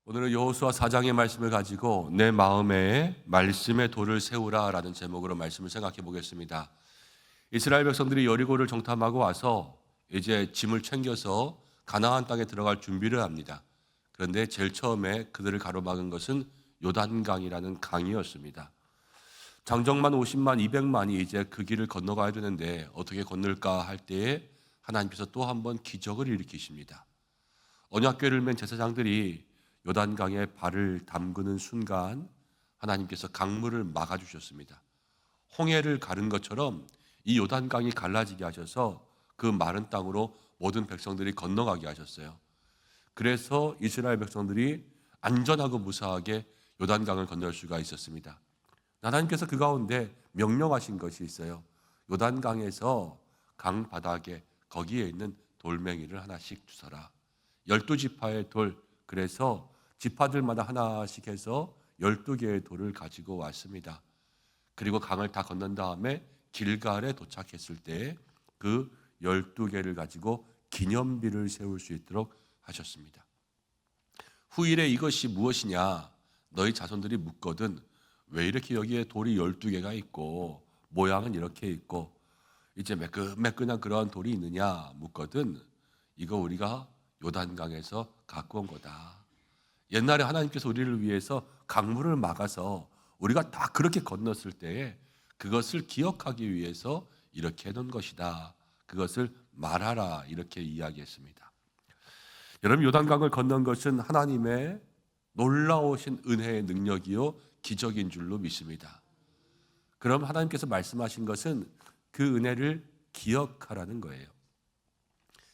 오늘은 여호수아 4장의 말씀을 가지고 내 마음에 말씀의 돌을 세우라라는 제목으로 말씀을 생각해 보겠습니다. 이스라엘 백성들이 여리고를 정탐하고 와서 이제 짐을 챙겨서 가나안 땅에 들어갈 준비를 합니다. 그런데 제일 처음에 그들을 가로막은 것은 요단강이라는 강이었습니다. 장정만 50만, 200만이 이제 그 길을 건너가야 되는데 어떻게 건널까 할 때에 하나님께서 또 한 번 기적을 일으키십니다. 언약궤를 맨 제사장들이 요단강에 발을 담그는 순간 하나님께서 강물을 막아주셨습니다. 홍해를 가른 것처럼 이 요단강이 갈라지게 하셔서 그 마른 땅으로 모든 백성들이 건너가게 하셨어요. 그래서 이스라엘 백성들이 안전하고 무사하게 요단강을 건널 수가 있었습니다. 하나님께서 그 가운데 명령하신 것이 있어요. 요단강에서 강 바닥에 거기에 있는 돌멩이를 하나씩 주서라. 12지파의 돌, 그래서 지파들마다 하나씩 해서 12개의 돌을 가지고 왔습니다. 그리고 강을 다 건넌 다음에 길갈에 도착했을 때 그 12개를 가지고 기념비를 세울 수 있도록 하셨습니다. 후일에 이것이 무엇이냐? 너희 자손들이 묻거든 왜 이렇게 여기에 돌이 12개가 있고 모양은 이렇게 있고 이제 매끈매끈한 그러한 돌이 있느냐 묻거든 이거 우리가 요단강에서 갖고 온 거다. 옛날에 하나님께서 우리를 위해서 강물을 막아서 우리가 다 그렇게 건넜을 때에 그것을 기억하기 위해서 이렇게 해놓은 것이다. 그것을 말하라 이렇게 이야기했습니다. 여러분 요단강을 건넌 것은 하나님의 놀라우신 은혜의 능력이요 기적인 줄로 믿습니다. 그럼 하나님께서 말씀하신 것은 그 은혜를 기억하라는 거예요.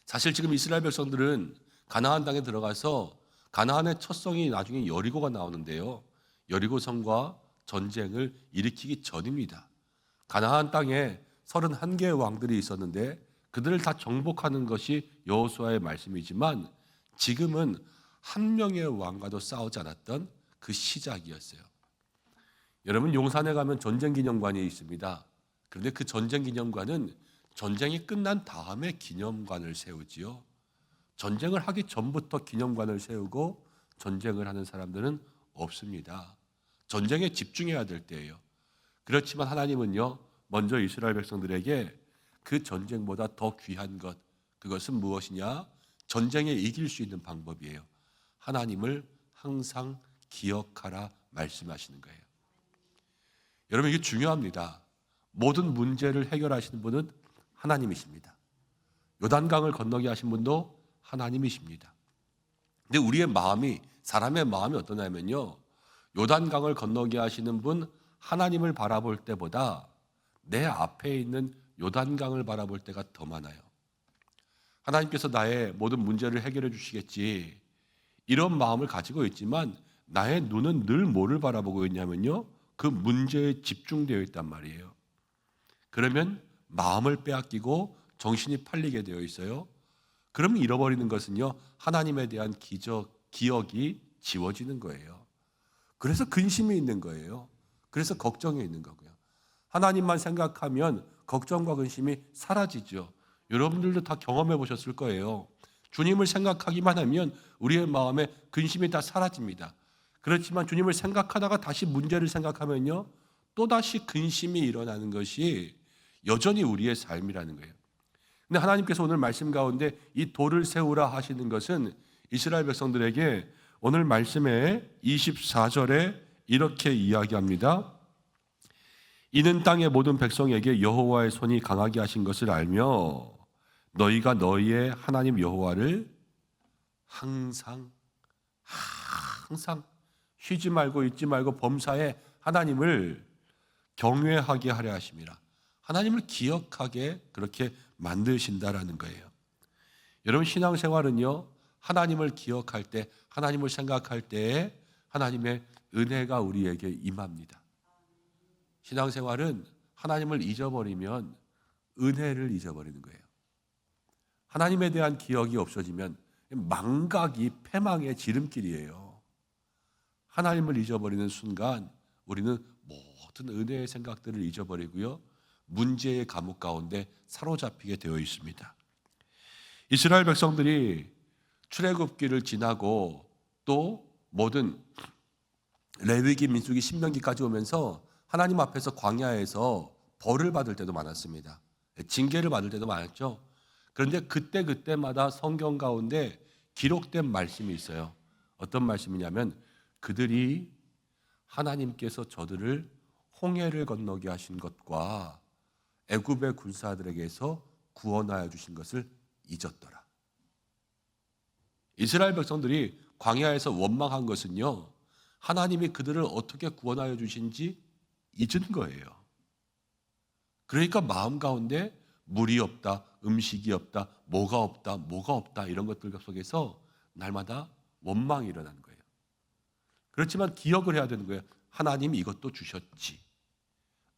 사실 지금 이스라엘 백성들은 가나안 땅에 들어가서 가나안의 첫 성이 나중에 여리고가 나오는데요. 여리고성과 전쟁을 일으키기 전입니다. 가나안 땅에 31개의 왕들이 있었는데 그들을 다 정복하는 것이 여호수아의 말씀이지만 지금은 한 명의 왕과도 싸우지 않았던 그 시작이었어요. 여러분 용산에 가면 전쟁기념관이 있습니다. 그런데 그 전쟁기념관은 전쟁이 끝난 다음에 기념관을 세우지요. 전쟁을 하기 전부터 기념관을 세우고 전쟁을 하는 사람들은 없습니다. 전쟁에 집중해야 될 때예요. 그렇지만 하나님은요, 먼저 이스라엘 백성들에게 그 전쟁보다 더 귀한 것, 그것은 무엇이냐? 전쟁에 이길 수 있는 방법이에요. 하나님을 항상 기억하라 말씀하시는 거예요. 여러분 이게 중요합니다. 모든 문제를 해결하시는 분은 하나님이십니다. 요단강을 건너게 하신 분도 하나님이십니다. 근데 우리의 마음이 사람의 마음이 어떠냐면요. 요단강을 건너게 하시는 분 하나님을 바라볼 때보다 내 앞에 있는 요단강을 바라볼 때가 더 많아요. 하나님께서 나의 모든 문제를 해결해 주시겠지. 이런 마음을 가지고 있지만 나의 눈은 늘 뭐를 바라보고 있냐면요. 그 문제에 집중되어 있단 말이에요. 그러면 마음을 빼앗기고 정신이 팔리게 되어 있어요. 그러면 잃어버리는 것은요. 하나님에 대한 기억이 지워지는 거예요. 그래서 근심이 있는 거예요. 그래서 걱정이 있는 거고요. 하나님만 생각하면 걱정과 근심이 사라지죠. 여러분들도 다 경험해 보셨을 거예요. 주님을 생각하기만 하면 우리의 마음에 근심이 다 사라집니다. 그렇지만 주님을 생각하다가 다시 문제를 생각하면요. 또다시 근심이 일어나는 것이 여전히 우리의 삶이라는 거예요. 근데 하나님께서 오늘 말씀 가운데 이 돌을 세우라 하시는 것은 이스라엘 백성들에게 오늘 말씀의 24절에 이렇게 이야기합니다. 이는 땅의 모든 백성에게 여호와의 손이 강하게 하신 것을 알며 너희가 너희의 하나님 여호와를 항상 쉬지 말고 잊지 말고 범사에 하나님을 경외하게 하려 하심이라. 하나님을 기억하게 그렇게 만드신다라는 거예요. 여러분 신앙생활은요. 하나님을 기억할 때 하나님을 생각할 때에 하나님의 은혜가 우리에게 임합니다. 신앙생활은 하나님을 잊어버리면 은혜를 잊어버리는 거예요. 하나님에 대한 기억이 없어지면 망각이 패망의 지름길이에요. 하나님을 잊어버리는 순간 우리는 모든 은혜의 생각들을 잊어버리고요. 문제의 감옥 가운데 사로잡히게 되어 있습니다. 이스라엘 백성들이 출애굽기를 지나고 또 모든 레위기, 민수기, 신명기까지 오면서 하나님 앞에서 광야에서 벌을 받을 때도 많았습니다. 징계를 받을 때도 많았죠. 그런데 그때마다 성경 가운데 기록된 말씀이 있어요. 어떤 말씀이냐면 그들이 하나님께서 저들을 홍해를 건너게 하신 것과 애굽의 군사들에게서 구원하여 주신 것을 잊었더라. 이스라엘 백성들이 광야에서 원망한 것은요, 하나님이 그들을 어떻게 구원하여 주신지 잊은 거예요. 그러니까 마음 가운데 물이 없다, 음식이 없다, 뭐가 없다 이런 것들 속에서 날마다 원망이 일어나는 거예요. 그렇지만 기억을 해야 되는 거예요. 하나님이 이것도 주셨지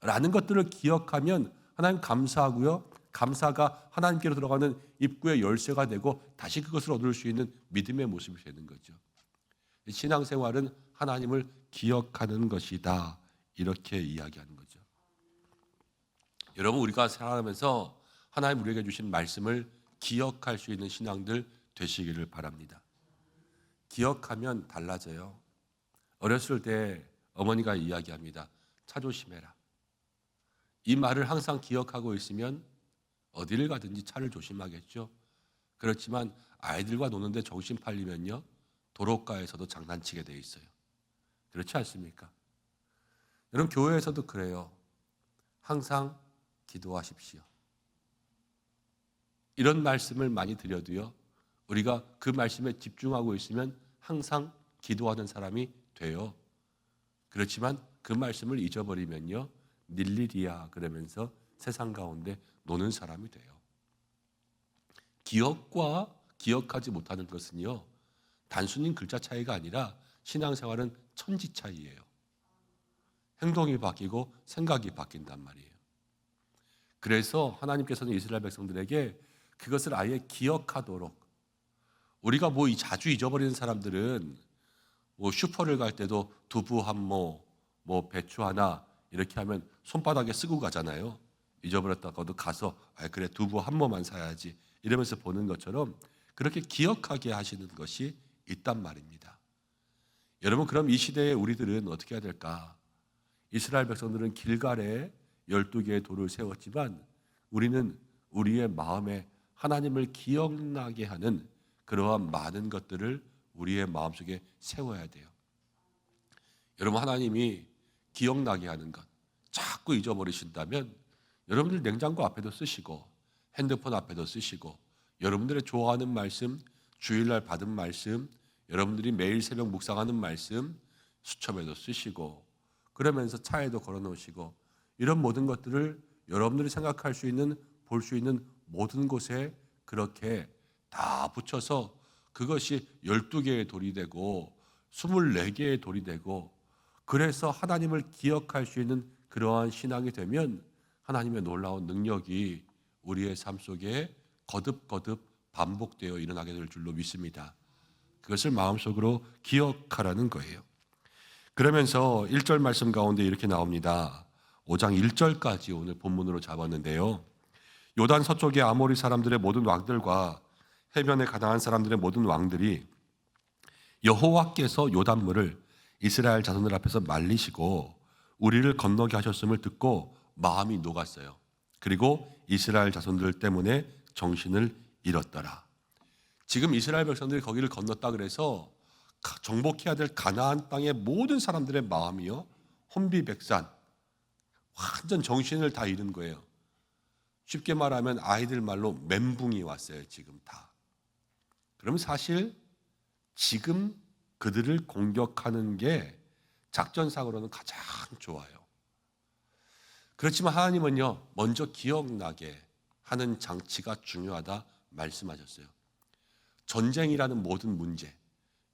라는 것들을 기억하면 하나님 감사하고요, 감사가 하나님께로 들어가는 입구의 열쇠가 되고 다시 그것을 얻을 수 있는 믿음의 모습이 되는 거죠. 신앙생활은 하나님을 기억하는 것이다, 이렇게 이야기하는 거죠. 여러분, 우리가 살아가면서 하나님 우리에게 주신 말씀을 기억할 수 있는 신앙들 되시기를 바랍니다. 기억하면 달라져요. 어렸을 때 어머니가 이야기합니다. 차 조심해라. 이 말을 항상 기억하고 있으면 어디를 가든지 차를 조심하겠죠. 그렇지만 아이들과 노는데 정신 팔리면요, 도로가에서도 장난치게 돼 있어요. 그렇지 않습니까? 여러분, 교회에서도 그래요. 항상 기도하십시오. 이런 말씀을 많이 드려도요, 우리가 그 말씀에 집중하고 있으면 항상 기도하는 사람이 돼요. 그렇지만 그 말씀을 잊어버리면요, 닐리리야 그러면서 세상 가운데 노는 사람이 돼요. 기억과 기억하지 못하는 것은요, 단순히 글자 차이가 아니라 신앙생활은 천지 차이예요. 행동이 바뀌고 생각이 바뀐단 말이에요. 그래서 하나님께서는 이스라엘 백성들에게 그것을 아예 기억하도록, 우리가 자주 잊어버리는 사람들은 슈퍼를 갈 때도 두부 한 모, 배추 하나 이렇게 하면 손바닥에 쓰고 가잖아요. 잊어버렸다가도 가서 그래 두부 한 모만 사야지 이러면서 보는 것처럼 그렇게 기억하게 하시는 것이 있단 말입니다. 여러분, 그럼 이 시대에 우리들은 어떻게 해야 될까? 이스라엘 백성들은 길갈에 12개의 돌을 세웠지만 우리는 우리의 마음에 하나님을 기억나게 하는 그러한 많은 것들을 우리의 마음속에 세워야 돼요. 여러분, 하나님이 기억나게 하는 것 자꾸 잊어버리신다면 여러분들 냉장고 앞에도 쓰시고 핸드폰 앞에도 쓰시고 여러분들의 좋아하는 말씀, 주일날 받은 말씀, 여러분들이 매일 새벽 묵상하는 말씀 수첩에도 쓰시고 그러면서 차에도 걸어 놓으시고 이런 모든 것들을 여러분들이 생각할 수 있는, 볼 수 있는 모든 곳에 그렇게 다 붙여서 그것이 12개의 돌이 되고 24개의 돌이 되고 그래서 하나님을 기억할 수 있는 그러한 신앙이 되면 하나님의 놀라운 능력이 우리의 삶 속에 거듭거듭 반복되어 일어나게 될 줄로 믿습니다. 그것을 마음속으로 기억하라는 거예요. 그러면서 1절 말씀 가운데 이렇게 나옵니다. 5장 1절까지 오늘 본문으로 잡았는데요. 요단 서쪽의 아모리 사람들의 모든 왕들과 해변의 가나안 사람들의 모든 왕들이 여호와께서 요단물을 이스라엘 자손들 앞에서 말리시고 우리를 건너게 하셨음을 듣고 마음이 녹았어요. 그리고 이스라엘 자손들 때문에 정신을 잃었더라. 지금 이스라엘 백성들이 거기를 건넜다 그래서 정복해야 될 가나안 땅의 모든 사람들의 마음이요, 혼비백산, 완전 정신을 다 잃은 거예요. 쉽게 말하면 아이들 말로 멘붕이 왔어요. 지금 다. 그럼 사실 지금 그들을 공격하는 게 작전상으로는 가장 좋아요. 그렇지만 하나님은요, 먼저 기억나게 하는 장치가 중요하다 말씀하셨어요. 전쟁이라는 모든 문제,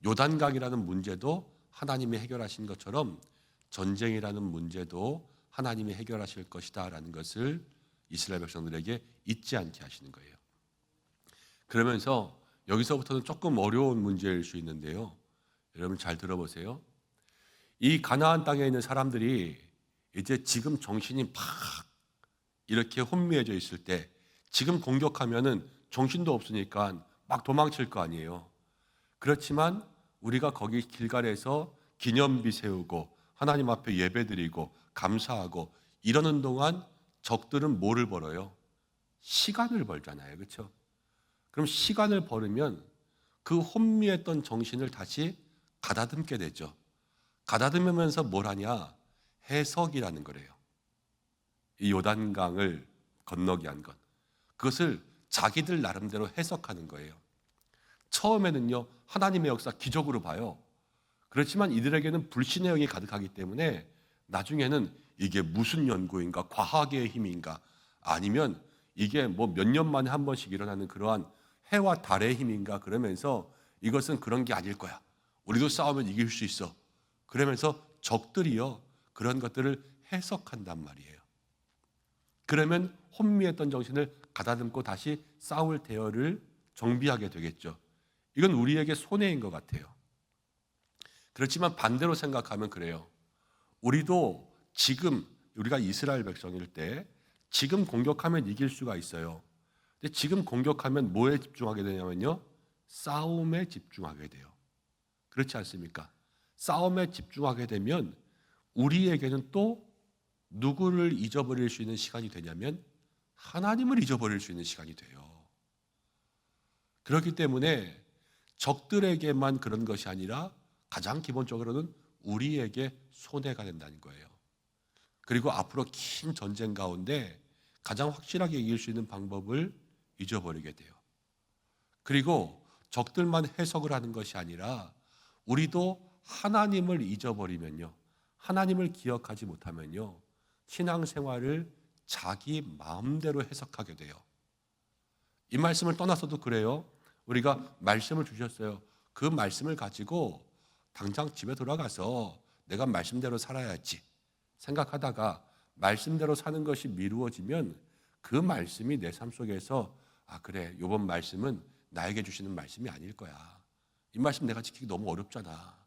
요단강이라는 문제도 하나님이 해결하신 것처럼 전쟁이라는 문제도 하나님이 해결하실 것이다 라는 것을 이스라엘 백성들에게 잊지 않게 하시는 거예요. 그러면서 여기서부터는 조금 어려운 문제일 수 있는데요. 여러분 잘 들어보세요. 이 가나안 땅에 있는 사람들이 이제 지금 정신이 팍 이렇게 혼미해져 있을 때 지금 공격하면은 정신도 없으니까 막 도망칠 거 아니에요. 그렇지만 우리가 거기 길갈에서 기념비 세우고 하나님 앞에 예배드리고 감사하고 이러는 동안 적들은 뭐를 벌어요? 시간을 벌잖아요. 그렇죠? 그럼 시간을 벌으면 그 혼미했던 정신을 다시 가다듬게 되죠. 가다듬으면서 뭘 하냐? 해석이라는 거래요. 이 요단강을 건너게 한 것. 그것을 자기들 나름대로 해석하는 거예요. 처음에는요, 하나님의 역사 기적으로 봐요. 그렇지만 이들에게는 불신의 영이 가득하기 때문에 나중에는 이게 무슨 연구인가, 과학의 힘인가, 아니면 이게 뭐 몇 년 만에 한 번씩 일어나는 그러한 해와 달의 힘인가, 그러면서 이것은 그런 게 아닐 거야. 우리도 싸우면 이길 수 있어. 그러면서 적들이요, 그런 것들을 해석한단 말이에요. 그러면 혼미했던 정신을 가다듬고 다시 싸울 대열을 정비하게 되겠죠. 이건 우리에게 손해인 것 같아요. 그렇지만 반대로 생각하면 그래요. 우리도 지금 우리가 이스라엘 백성일 때 지금 공격하면 이길 수가 있어요. 근데 지금 공격하면 뭐에 집중하게 되냐면요, 싸움에 집중하게 돼요. 그렇지 않습니까? 싸움에 집중하게 되면 우리에게는 또 누구를 잊어버릴 수 있는 시간이 되냐면 하나님을 잊어버릴 수 있는 시간이 돼요. 그렇기 때문에 적들에게만 그런 것이 아니라 가장 기본적으로는 우리에게 손해가 된다는 거예요. 그리고 앞으로 긴 전쟁 가운데 가장 확실하게 이길 수 있는 방법을 잊어버리게 돼요. 그리고 적들만 해석을 하는 것이 아니라 우리도 하나님을 잊어버리면요, 하나님을 기억하지 못하면요, 신앙생활을 자기 마음대로 해석하게 돼요. 이 말씀을 떠나서도 그래요. 우리가 말씀을 주셨어요. 그 말씀을 가지고 당장 집에 돌아가서 내가 말씀대로 살아야지 생각하다가 말씀대로 사는 것이 미루어지면 그 말씀이 내 삶 속에서 그래, 이번 말씀은 나에게 주시는 말씀이 아닐 거야. 이 말씀 내가 지키기 너무 어렵잖아.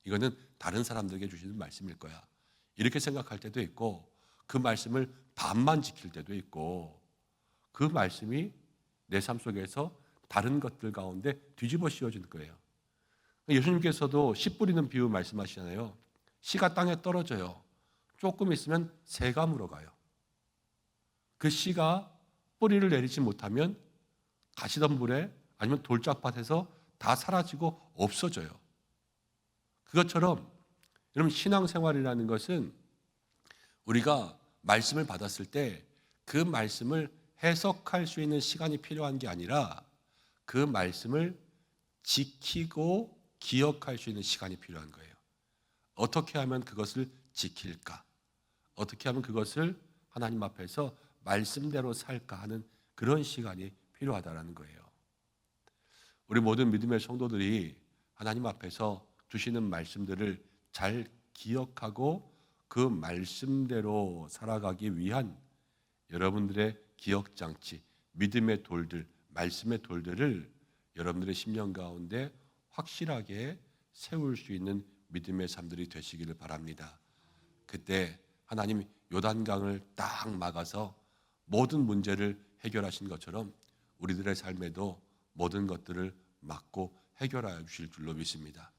이거는 다른 사람들에게 주시는 말씀일 거야. 이렇게 생각할 때도 있고, 그 말씀을 반만 지킬 때도 있고, 그 말씀이 내 삶 속에서 다른 것들 가운데 뒤집어 씌워지는 거예요. 예수님께서도 씨 뿌리는 비유 말씀하시잖아요. 씨가 땅에 떨어져요. 조금 있으면 새가 물어가요. 그 씨가 뿌리를 내리지 못하면 가시덤불에 아니면 돌짝밭에서 다 사라지고 없어져요. 그것처럼 여러분, 신앙생활이라는 것은 우리가 말씀을 받았을 때 그 말씀을 해석할 수 있는 시간이 필요한 게 아니라 그 말씀을 지키고 기억할 수 있는 시간이 필요한 거예요. 어떻게 하면 그것을 지킬까? 어떻게 하면 그것을 하나님 앞에서 말씀대로 살까 하는 그런 시간이 필요하다는 거예요. 우리 모든 믿음의 성도들이 하나님 앞에서 주시는 말씀들을 잘 기억하고 그 말씀대로 살아가기 위한 여러분들의 기억장치, 믿음의 돌들, 말씀의 돌들을 여러분들의 심령 가운데 확실하게 세울 수 있는 믿음의 삶들이 되시기를 바랍니다. 그때 하나님 요단강을 딱 막아서 모든 문제를 해결하신 것처럼 우리들의 삶에도 모든 것들을 막고 해결하여 주실 줄로 믿습니다.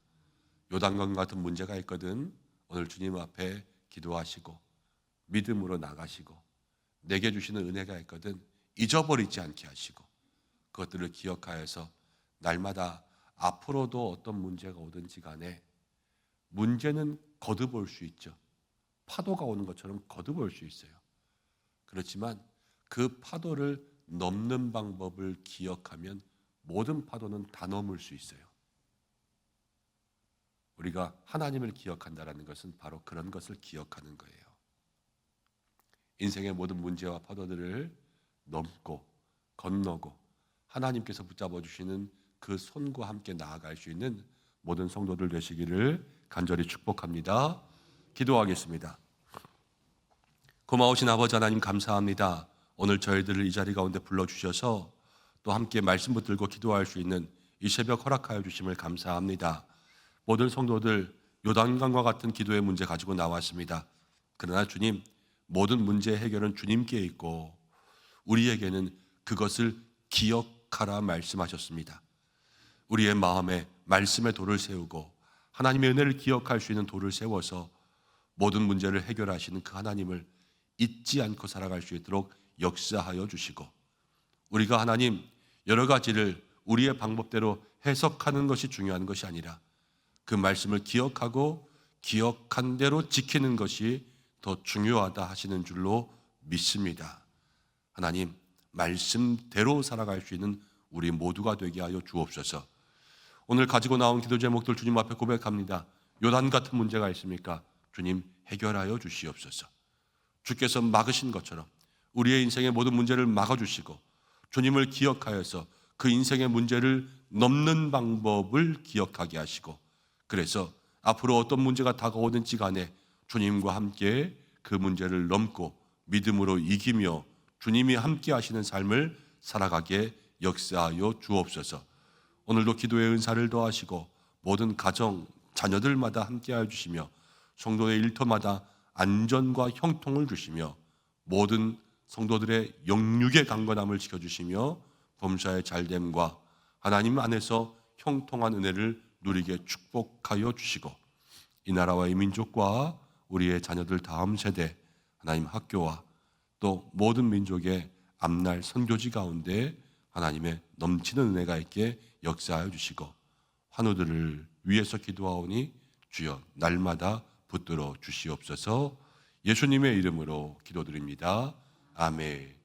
요단강 같은 문제가 있거든 오늘 주님 앞에 기도하시고 믿음으로 나가시고, 내게 주시는 은혜가 있거든 잊어버리지 않게 하시고, 그것들을 기억하여서 날마다 앞으로도 어떤 문제가 오든지 간에 문제는 거듭올 수 있죠. 파도가 오는 것처럼 거듭올 수 있어요. 그렇지만 그 파도를 넘는 방법을 기억하면 모든 파도는 다 넘을 수 있어요. 우리가 하나님을 기억한다는 것은 바로 그런 것을 기억하는 거예요. 인생의 모든 문제와 파도들을 넘고 건너고 하나님께서 붙잡아 주시는 그 손과 함께 나아갈 수 있는 모든 성도들 되시기를 간절히 축복합니다. 기도하겠습니다. 고마우신 아버지 하나님, 감사합니다. 오늘 저희들을 이 자리 가운데 불러주셔서 또 함께 말씀 붙들고 기도할 수 있는 이 새벽 허락하여 주심을 감사합니다. 모든 성도들 요단강과 같은 기도의 문제 가지고 나왔습니다. 그러나 주님, 모든 문제의 해결은 주님께 있고 우리에게는 그것을 기억하라 말씀하셨습니다. 우리의 마음에 말씀의 도를 세우고 하나님의 은혜를 기억할 수 있는 도를 세워서 모든 문제를 해결하시는 그 하나님을 잊지 않고 살아갈 수 있도록 역사하여 주시고, 우리가 하나님 여러 가지를 우리의 방법대로 해석하는 것이 중요한 것이 아니라 그 말씀을 기억하고 기억한 대로 지키는 것이 더 중요하다 하시는 줄로 믿습니다. 하나님, 말씀대로 살아갈 수 있는 우리 모두가 되게 하여 주옵소서. 오늘 가지고 나온 기도 제목들 주님 앞에 고백합니다. 요단 같은 문제가 있습니까? 주님 해결하여 주시옵소서. 주께서 막으신 것처럼 우리의 인생의 모든 문제를 막아주시고 주님을 기억하여서 그 인생의 문제를 넘는 방법을 기억하게 하시고, 그래서 앞으로 어떤 문제가 다가오든지 간에 주님과 함께 그 문제를 넘고 믿음으로 이기며 주님이 함께 하시는 삶을 살아가게 역사하여 주옵소서. 오늘도 기도의 은사를 더하시고 모든 가정, 자녀들마다 함께하여 주시며 성도의 일터마다 안전과 형통을 주시며 모든 성도들의 영육의 강건함을 지켜주시며 범사의 잘됨과 하나님 안에서 형통한 은혜를 누리게 축복하여 주시고, 이 나라와 이 민족과 우리의 자녀들 다음 세대, 하나님 학교와 또 모든 민족의 앞날 선교지 가운데 하나님의 넘치는 은혜가 있게 역사하여 주시고, 환우들을 위해서 기도하오니 주여 날마다 붙들어 주시옵소서. 예수님의 이름으로 기도드립니다. 아멘.